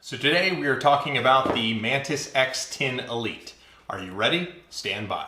So today we are talking about the Mantis X10 Elite. Are you ready? Stand by.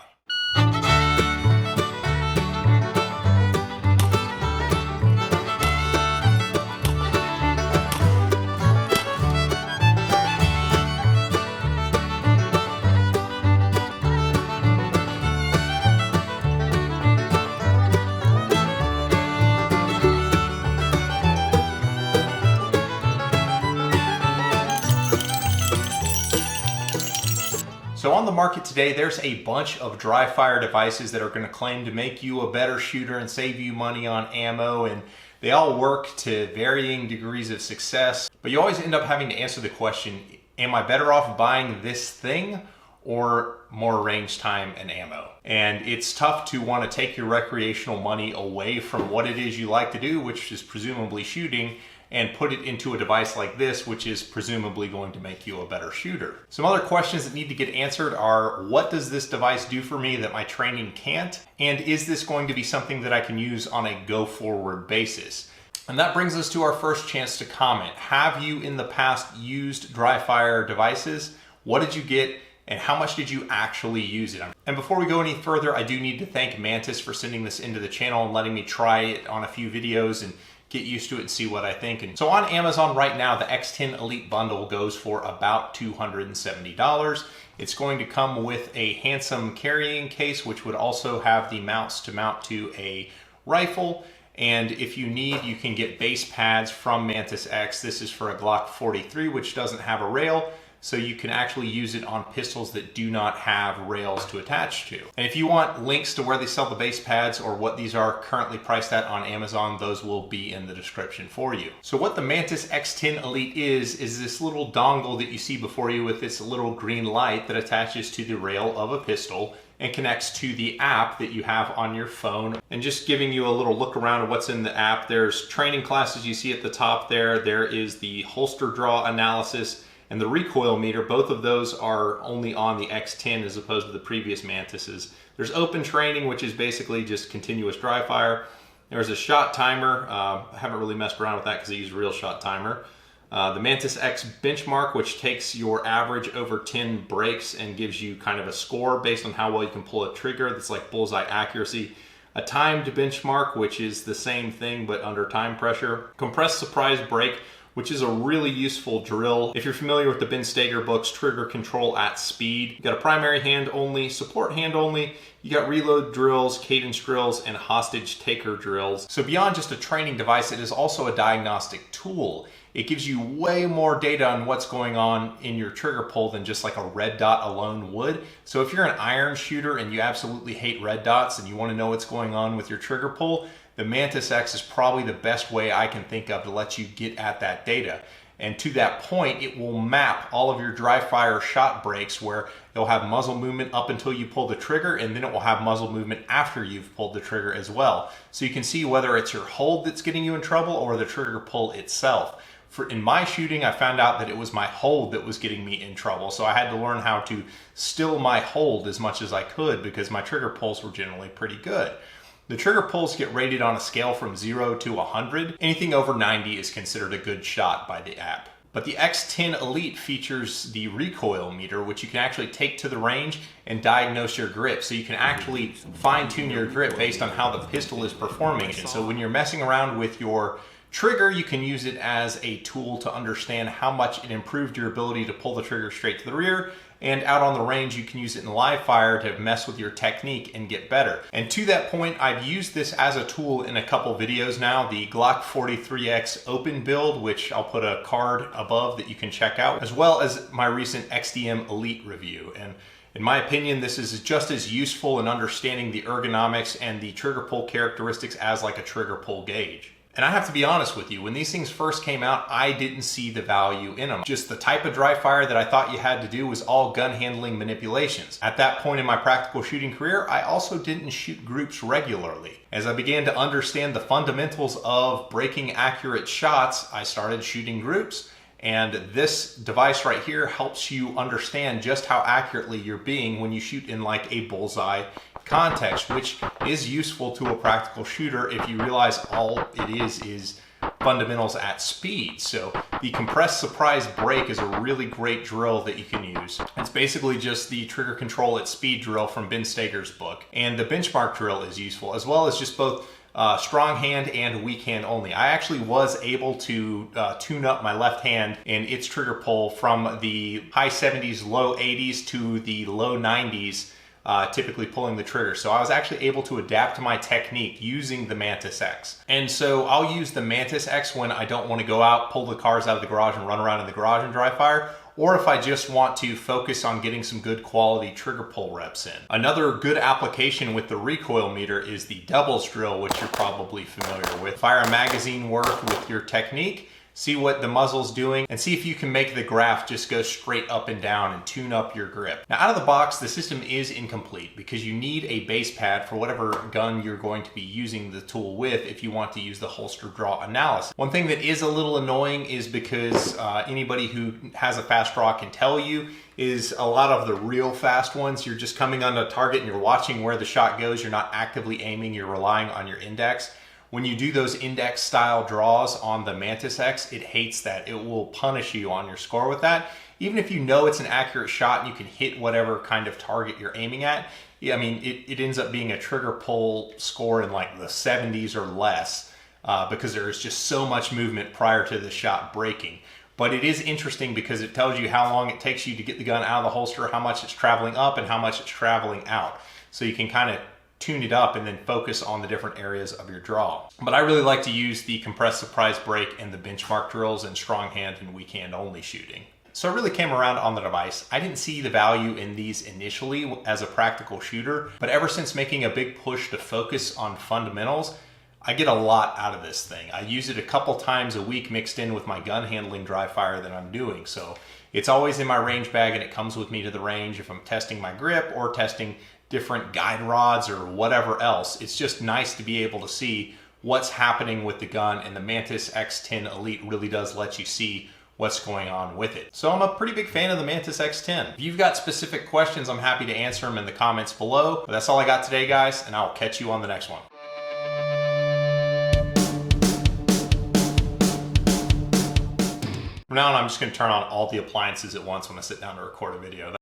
So on the market today, there's a bunch of dry fire devices that are going to claim to make you a better shooter and save you money on ammo, and they all work to varying degrees of success. But you always end up having to answer the question, am I better off buying this thing or more range time and ammo? And it's tough to want to take your recreational money away from what it is you like to do, which is presumably shooting, and put it into a device like this, which is presumably going to make you a better shooter. Some other questions that need to get answered are, what does this device do for me that my training can't? And is this going to be something that I can use on a go-forward basis? And that brings us to our first chance to comment. Have you in the past used dry fire devices? What did you get? And how much did you actually use it? And before we go any further, I do need to thank Mantis for sending this into the channel and letting me try it on a few videos and get used to it and see what I think. And so on Amazon right now, the X10 Elite bundle goes for about $270. It's going to come with a handsome carrying case, which would also have the mounts to mount to a rifle. And if you need, you can get base pads from MantisX. This is for a Glock 43, which doesn't have a rail, so you can actually use it on pistols that do not have rails to attach to. And if you want links to where they sell the base pads or what these are currently priced at on Amazon, those will be in the description for you. So what the Mantis X10 Elite is this little dongle that you see before you with this little green light that attaches to the rail of a pistol and connects to the app that you have on your phone. And just giving you a little look around of what's in the app, there's training classes you see at the top there. There is the holster draw analysis and the recoil meter. Both of those are only on the X10 as opposed to the previous Mantises. There's open training, which is basically just continuous dry fire. There's a shot timer. I haven't really messed around with that because I use a real shot timer. The MantisX benchmark, which takes your average over 10 breaks and gives you kind of a score based on how well you can pull a trigger. That's like bullseye accuracy. A timed benchmark, which is the same thing but under time pressure. Compressed surprise break, which is a really useful drill. If you're familiar with the Ben Steger books, Trigger Control at Speed, you got a primary hand only, support hand only, you got reload drills, cadence drills, and hostage taker drills. So beyond just a training device, it is also a diagnostic tool. It gives you way more data on what's going on in your trigger pull than just like a red dot alone would. So if you're an iron shooter and you absolutely hate red dots and you want to know what's going on with your trigger pull, the MantisX is probably the best way I can think of to let you get at that data. And to that point, it will map all of your dry fire shot breaks where it'll have muzzle movement up until you pull the trigger, and then it will have muzzle movement after you've pulled the trigger as well. So you can see whether it's your hold that's getting you in trouble or the trigger pull itself. In my shooting, I found out that it was my hold that was getting me in trouble. So I had to learn how to still my hold as much as I could because my trigger pulls were generally pretty good. The trigger pulls get rated on a scale from 0 to 100. Anything over 90 is considered a good shot by the app. But the X10 Elite features the recoil meter, which you can actually take to the range and diagnose your grip. So you can actually fine-tune your grip based on how the pistol is performing. And so when you're messing around with your trigger, you can use it as a tool to understand how much it improved your ability to pull the trigger straight to the rear. And out on the range, you can use it in live fire to mess with your technique and get better. And to that point, I've used this as a tool in a couple videos now. The Glock 43X open build, which I'll put a card above that you can check out, as well as my recent XDM Elite review. And in my opinion, this is just as useful in understanding the ergonomics and the trigger pull characteristics as like a trigger pull gauge. And I have to be honest with you, when these things first came out, I didn't see the value in them. Just the type of dry fire that I thought you had to do was all gun handling manipulations. At that point in my practical shooting career, I also didn't shoot groups regularly. As I began to understand the fundamentals of breaking accurate shots, I started shooting groups. And this device right here helps you understand just how accurately you're being when you shoot in like a bullseye context, which is useful to a practical shooter if you realize all it is fundamentals at speed. So the compressed surprise brake is a really great drill that you can use. It's basically just the trigger control at speed drill from Ben Steger's book. And the benchmark drill is useful, as well as just both strong hand and weak hand only. I actually was able to tune up my left hand and its trigger pull from the high 70s, low 80s to the low 90s, typically pulling the trigger. So I was actually able to adapt my technique using the Mantis X. And so I'll use the Mantis X when I don't want to go out, pull the cars out of the garage and run around in the garage and dry fire, or if I just want to focus on getting some good quality trigger pull reps in. Another good application with the recoil meter is the doubles drill, which you're probably familiar with. Fire a magazine work with your technique, see what the muzzle's doing, and see if you can make the graph just go straight up and down and tune up your grip. Now, out of the box, the system is incomplete because you need a base pad for whatever gun you're going to be using the tool with if you want to use the holster draw analysis. One thing that is a little annoying is because anybody who has a fast draw can tell you is a lot of the real fast ones, you're just coming on a target and you're watching where the shot goes. You're not actively aiming, you're relying on your index. When you do those index style draws on the Mantis X, it hates that. It will punish you on your score with that. Even if you know it's an accurate shot and you can hit whatever kind of target you're aiming at, I mean, it ends up being a trigger pull score in like the 70s or less because there is just so much movement prior to the shot breaking. But it is interesting because it tells you how long it takes you to get the gun out of the holster, how much it's traveling up and how much it's traveling out. So you can kind of tune it up and then focus on the different areas of your draw. But I really like to use the compressed surprise brake and the benchmark drills in strong hand and weak hand only shooting. So I really came around on the device. I didn't see the value in these initially as a practical shooter, but ever since making a big push to focus on fundamentals, I get a lot out of this thing. I use it a couple times a week mixed in with my gun handling dry fire that I'm doing. So it's always in my range bag and it comes with me to the range if I'm testing my grip or testing different guide rods or whatever else. It's just nice to be able to see what's happening with the gun, and the Mantis X10 Elite really does let you see what's going on with it. So I'm a pretty big fan of the Mantis X10. If you've got specific questions, I'm happy to answer them in the comments below. But that's all I got today, guys, and I'll catch you on the next one. From now on, I'm just gonna turn on all the appliances at once when I sit down to record a video.